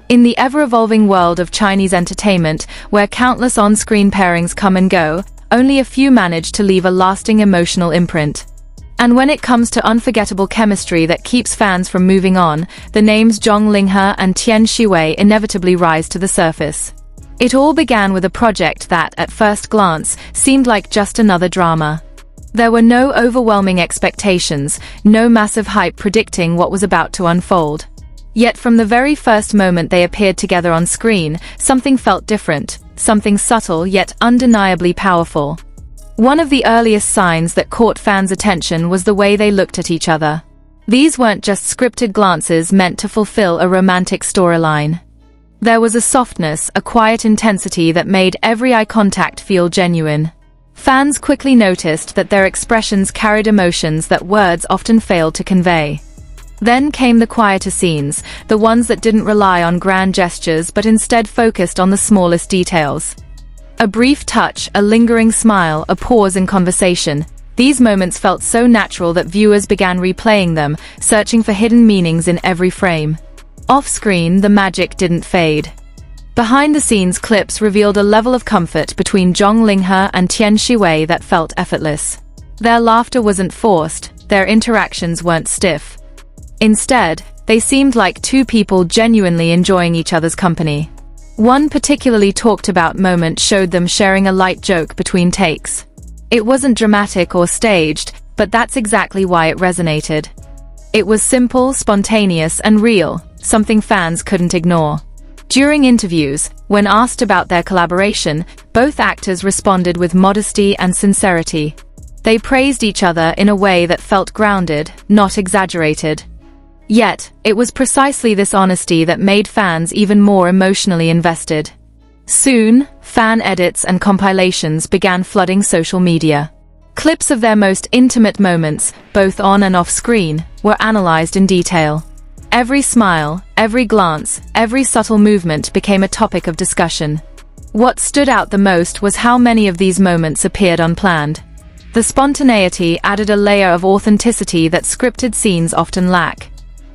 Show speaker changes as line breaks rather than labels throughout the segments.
In the ever-evolving world of Chinese entertainment, where countless on-screen pairings come and go, only a few manage to leave a lasting emotional imprint. And when it comes to unforgettable chemistry that keeps fans from moving on, the names Zhang Linghe and Tian Xiwei inevitably rise to the surface. It all began with a project that, at first glance, seemed like just another drama. There were no overwhelming expectations, no massive hype predicting what was about to unfold. Yet from the very first moment they appeared together on screen, something felt different, something subtle yet undeniably powerful. One of the earliest signs that caught fans' attention was the way they looked at each other. These weren't just scripted glances meant to fulfill a romantic storyline. There was a softness, a quiet intensity that made every eye contact feel genuine. Fans quickly noticed that their expressions carried emotions that words often failed to convey. Then came the quieter scenes, the ones that didn't rely on grand gestures but instead focused on the smallest details. A brief touch, a lingering smile, a pause in conversation. These moments felt so natural that viewers began replaying them, searching for hidden meanings in every frame. Off-screen, the magic didn't fade. Behind-the-scenes clips revealed a level of comfort between Zhang Linghe and Tian Xiwei that felt effortless. Their laughter wasn't forced, their interactions weren't stiff. Instead, they seemed like two people genuinely enjoying each other's company. One particularly talked about moment showed them sharing a light joke between takes. It wasn't dramatic or staged, but that's exactly why it resonated. It was simple, spontaneous, and real, something fans couldn't ignore. During interviews, when asked about their collaboration, both actors responded with modesty and sincerity. They praised each other in a way that felt grounded, not exaggerated. Yet, it was precisely this honesty that made fans even more emotionally invested. Soon, fan edits and compilations began flooding social media. Clips of their most intimate moments, both on and off screen, were analyzed in detail. Every smile, every glance, every subtle movement became a topic of discussion. What stood out the most was how many of these moments appeared unplanned. The spontaneity added a layer of authenticity that scripted scenes often lack.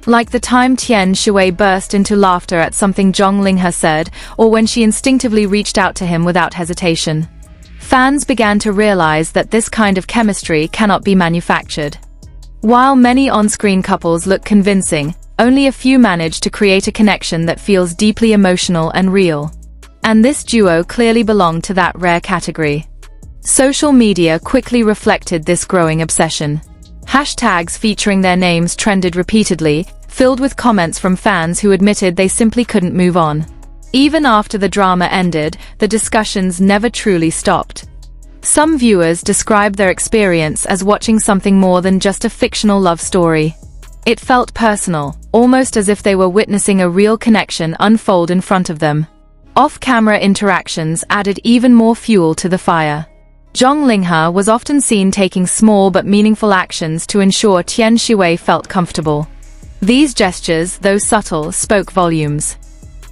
Like the time Tian Xiwei burst into laughter at something Zhang Linghe said, or when she instinctively reached out to him without hesitation. Fans began to realize that this kind of chemistry cannot be manufactured. While many on-screen couples look convincing, only a few manage to create a connection that feels deeply emotional and real. And this duo clearly belonged to that rare category. Social media quickly reflected this growing obsession. Hashtags featuring their names trended repeatedly, filled with comments from fans who admitted they simply couldn't move on. Even after the drama ended, the discussions never truly stopped. Some viewers described their experience as watching something more than just a fictional love story. It felt personal, almost as if they were witnessing a real connection unfold in front of them. Off-camera interactions added even more fuel to the fire. Zhang Linghe was often seen taking small but meaningful actions to ensure Tian Xiwei felt comfortable. These gestures, though subtle, spoke volumes.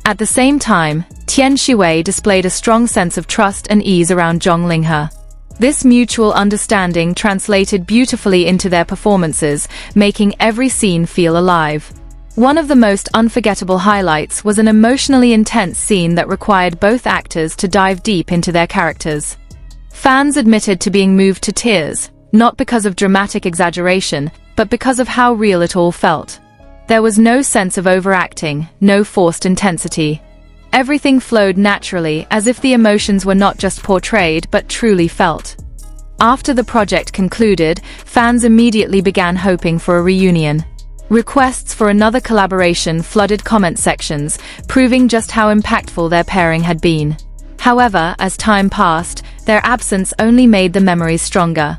At the same time, Tian Xiwei displayed a strong sense of trust and ease around Zhang Linghe. This mutual understanding translated beautifully into their performances, making every scene feel alive. One of the most unforgettable highlights was an emotionally intense scene that required both actors to dive deep into their characters. Fans admitted to being moved to tears, not because of dramatic exaggeration, but because of how real it all felt. There was no sense of overacting, no forced intensity. Everything flowed naturally, as if the emotions were not just portrayed but truly felt. After the project concluded, fans immediately began hoping for a reunion. Requests for another collaboration flooded comment sections, proving just how impactful their pairing had been. However, as time passed, their absence only made the memories stronger.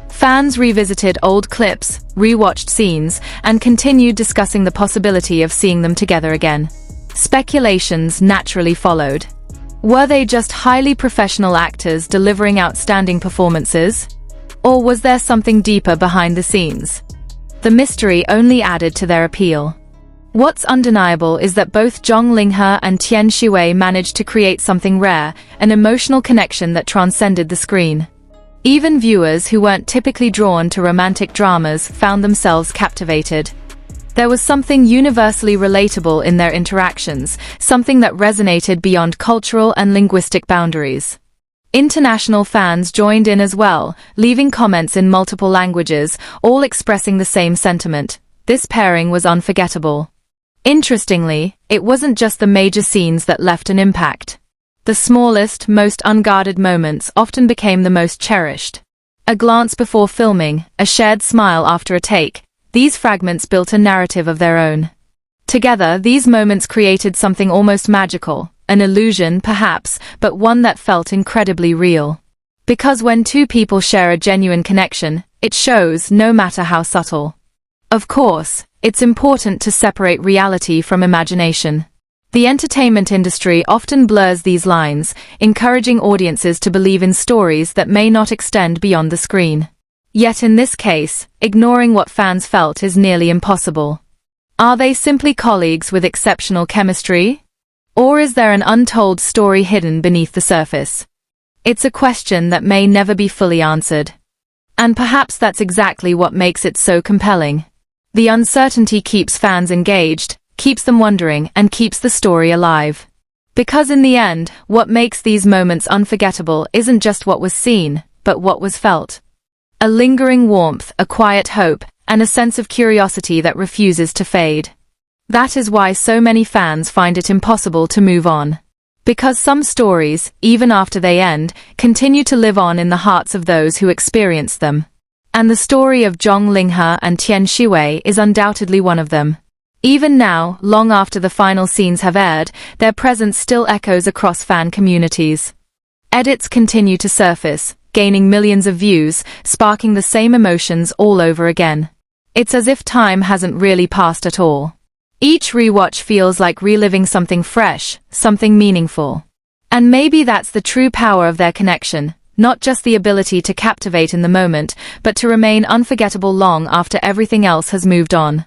Fans revisited old clips, rewatched scenes, and continued discussing the possibility of seeing them together again. Speculations naturally followed. Were they just highly professional actors delivering outstanding performances? Or was there something deeper behind the scenes? The mystery only added to their appeal. What's undeniable is that both Zhang Linghe and Tian Xiwei managed to create something rare, an emotional connection that transcended the screen. Even viewers who weren't typically drawn to romantic dramas found themselves captivated. There was something universally relatable in their interactions, something that resonated beyond cultural and linguistic boundaries. International fans joined in as well, leaving comments in multiple languages, all expressing the same sentiment. This pairing was unforgettable. Interestingly, it wasn't just the major scenes that left an impact. The smallest, most unguarded moments often became the most cherished. A glance before filming, a shared smile after a take, these fragments built a narrative of their own. Together, these moments created something almost magical, an illusion perhaps, but one that felt incredibly real. Because when two people share a genuine connection, it shows, no matter how subtle. Of course, it's important to separate reality from imagination. The entertainment industry often blurs these lines, encouraging audiences to believe in stories that may not extend beyond the screen. Yet in this case, ignoring what fans felt is nearly impossible. Are they simply colleagues with exceptional chemistry? Or is there an untold story hidden beneath the surface? It's a question that may never be fully answered. And perhaps that's exactly what makes it so compelling. The uncertainty keeps fans engaged, keeps them wondering, and keeps the story alive. Because in the end, what makes these moments unforgettable isn't just what was seen, but what was felt. A lingering warmth, a quiet hope, and a sense of curiosity that refuses to fade. That is why so many fans find it impossible to move on. Because some stories, even after they end, continue to live on in the hearts of those who experience them. And the story of Zhang Linghe and Tian Xiwei is undoubtedly one of them. Even now, long after the final scenes have aired, their presence still echoes across fan communities. Edits continue to surface, gaining millions of views, sparking the same emotions all over again. It's as if time hasn't really passed at all. Each rewatch feels like reliving something fresh, something meaningful. And maybe that's the true power of their connection, not just the ability to captivate in the moment, but to remain unforgettable long after everything else has moved on.